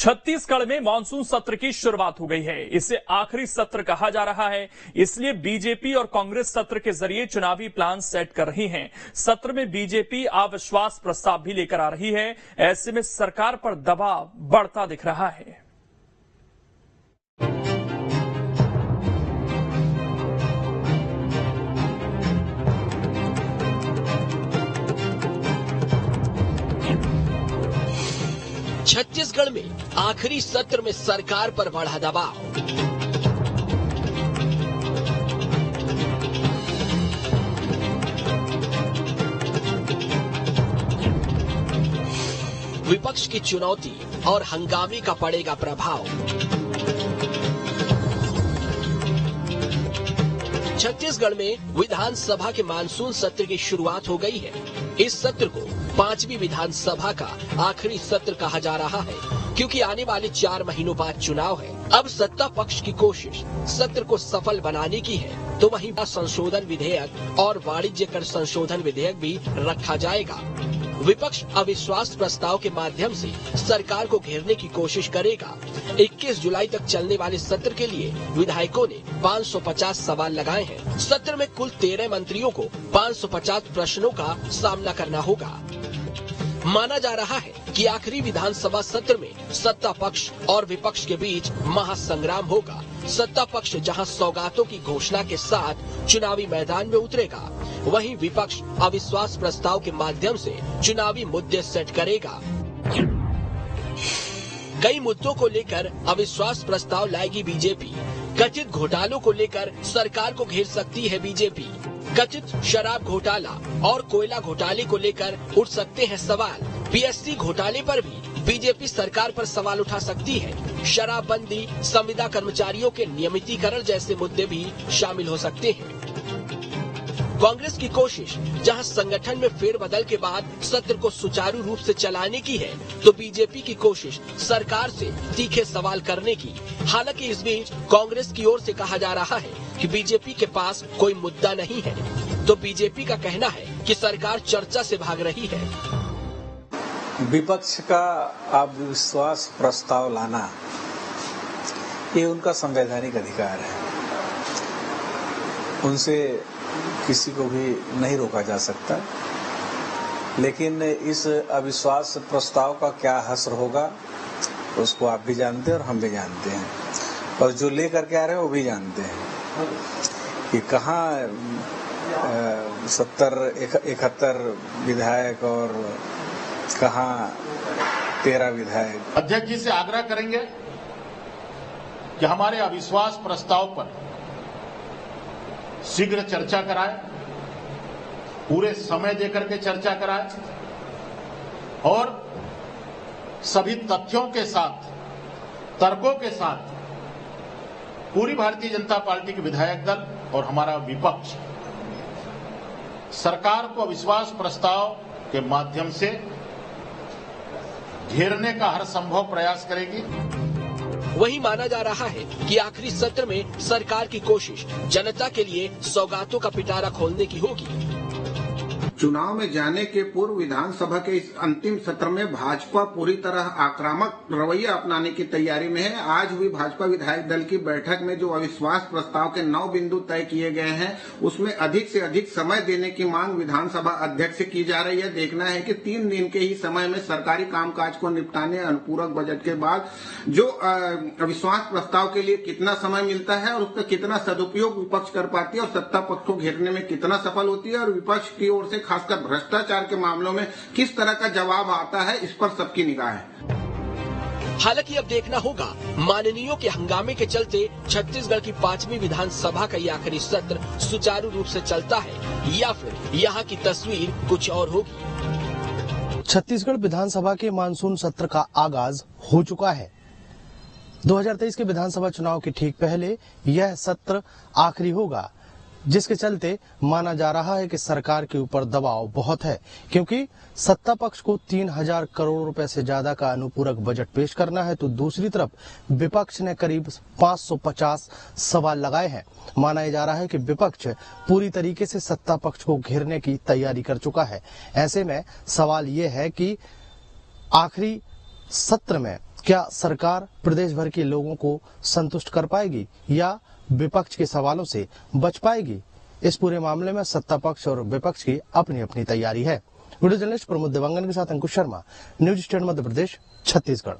छत्तीसगढ़ में मानसून सत्र की शुरुआत हो गई है। इसे आखिरी सत्र कहा जा रहा है, इसलिए बीजेपी और कांग्रेस सत्र के जरिए चुनावी प्लान सेट कर रही हैं। सत्र में बीजेपी अविश्वास प्रस्ताव भी लेकर आ रही है। ऐसे में सरकार पर दबाव बढ़ता दिख रहा है। छत्तीसगढ़ में आखिरी सत्र में सरकार पर बढ़ा दबाव। विपक्ष की चुनौती और हंगामे का पड़ेगा प्रभाव। छत्तीसगढ़ में विधानसभा के मानसून सत्र की शुरुआत हो गई है। इस सत्र को 5वीं विधानसभा का आखिरी सत्र कहा जा रहा है, क्योंकि आने वाले 4 महीनों बाद चुनाव है। अब सत्ता पक्ष की कोशिश सत्र को सफल बनाने की है, तो वहीं संशोधन विधेयक और वाणिज्य कर संशोधन विधेयक भी रखा जाएगा। विपक्ष अविश्वास प्रस्ताव के माध्यम से सरकार को घेरने की कोशिश करेगा। 21 जुलाई तक चलने वाले सत्र के लिए विधायकों ने 550 सवाल लगाए हैं। सत्र में कुल 13 मंत्रियों को 550 प्रश्नों का सामना करना होगा। माना जा रहा है कि आखिरी विधानसभा सत्र में सत्ता पक्ष और विपक्ष के बीच महासंग्राम होगा। सत्ता पक्ष जहां सौगातों की घोषणा के साथ चुनावी मैदान में उतरेगा, वहीं विपक्ष अविश्वास प्रस्ताव के माध्यम से चुनावी मुद्दे सेट करेगा। कई मुद्दों को लेकर अविश्वास प्रस्ताव लाएगी बीजेपी। कथित घोटालों को लेकर सरकार को घेर सकती है बीजेपी। कथित शराब घोटाला और कोयला घोटाले को लेकर उठ सकते हैं सवाल। पीएससी घोटाले पर भी बीजेपी सरकार पर सवाल उठा सकती है। शराबबंदी, संविदा कर्मचारियों के नियमितीकरण जैसे मुद्दे भी शामिल हो सकते हैं। कांग्रेस की कोशिश जहां संगठन में फेरबदल के बाद सत्र को सुचारू रूप से चलाने की है, तो बीजेपी की कोशिश सरकार से तीखे सवाल करने की। हालांकि इस बीच कांग्रेस की ओर से कहा जा रहा है कि बीजेपी के पास कोई मुद्दा नहीं है, तो बीजेपी का कहना है कि सरकार चर्चा से भाग रही है। विपक्ष का अविश्वास प्रस्ताव लाना ये उनका संवैधानिक अधिकार है, उनसे किसी को भी नहीं रोका जा सकता। लेकिन इस अविश्वास प्रस्ताव का क्या असर होगा उसको आप भी जानते हैं और हम भी जानते हैं, और जो लेकर के आ रहे हैं वो भी जानते हैं कि कहाँ 71 विधायक और कहाँ 13 विधायक। अध्यक्ष जी से आग्रह करेंगे कि हमारे अविश्वास प्रस्ताव पर शीघ्र चर्चा कराए, पूरे समय देकर के चर्चा कराए और सभी तथ्यों के साथ, तर्कों के साथ पूरी भारतीय जनता पार्टी के विधायक दल और हमारा विपक्ष सरकार को अविश्वास प्रस्ताव के माध्यम से घेरने का हर संभव प्रयास करेगी। वही माना जा रहा है कि आखिरी सत्र में सरकार की कोशिश जनता के लिए सौगातों का पिटारा खोलने की होगी। चुनाव में जाने के पूर्व विधानसभा के इस अंतिम सत्र में भाजपा पूरी तरह आक्रामक रवैया अपनाने की तैयारी में है। आज हुई भाजपा विधायक दल की बैठक में जो अविश्वास प्रस्ताव के 9 बिंदु तय किए गए हैं, उसमें अधिक से अधिक समय देने की मांग विधानसभा अध्यक्ष से की जा रही है। देखना है कि 3 दिन के ही समय में सरकारी कामकाज को निपटाने, अनुपूरक बजट के बाद जो अविश्वास प्रस्ताव के लिए कितना समय मिलता है और उसका कितना सदुपयोग विपक्ष कर पाती है और सत्ता पक्ष को घेरने में कितना सफल होती है, और विपक्ष की ओर से खासकर भ्रष्टाचार के मामलों में किस तरह का जवाब आता है, इस पर सबकी निगाह है। हालांकि अब देखना होगा माननीयों के हंगामे के चलते छत्तीसगढ़ की 5वीं विधानसभा का यह आखिरी सत्र सुचारू रूप से चलता है या फिर यहाँ की तस्वीर कुछ और होगी। छत्तीसगढ़ विधानसभा के मानसून सत्र का आगाज हो चुका है। 2023 के विधानसभा चुनाव के ठीक पहले यह सत्र आखिरी होगा, जिसके चलते माना जा रहा है कि सरकार के ऊपर दबाव बहुत है, क्योंकि सत्ता पक्ष को 3000 करोड़ रुपए से ज्यादा का अनुपूरक बजट पेश करना है, तो दूसरी तरफ विपक्ष ने करीब 550 सवाल लगाए हैं। माना जा रहा है कि विपक्ष पूरी तरीके से सत्ता पक्ष को घेरने की तैयारी कर चुका है। ऐसे में सवाल ये है कि आखिरी सत्र में क्या सरकार प्रदेश भर के लोगों को संतुष्ट कर पाएगी या विपक्ष के सवालों से बच पाएगी? इस पूरे मामले में सत्ता पक्ष और विपक्ष की अपनी अपनी तैयारी है। वीडियो जर्नलिस्ट प्रमोद देवांगन के साथ अंकुश शर्मा, न्यूज स्टेट मध्य प्रदेश, छत्तीसगढ़।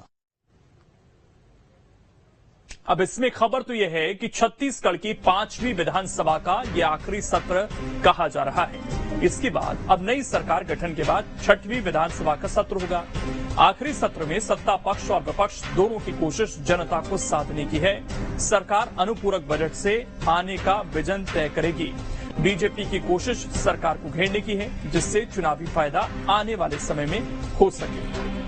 अब इसमें खबर तो यह है कि छत्तीसगढ़ की 5वीं विधानसभा का यह आखिरी सत्र कहा जा रहा है। इसके बाद अब नई सरकार गठन के बाद 6वीं विधानसभा का सत्र होगा। आखिरी सत्र में सत्ता पक्ष और विपक्ष दोनों की कोशिश जनता को साधने की है। सरकार अनुपूरक बजट से आने का विजन तय करेगी। बीजेपी की कोशिश सरकार को घेरने की है, जिससे चुनावी फायदा आने वाले समय में हो सके।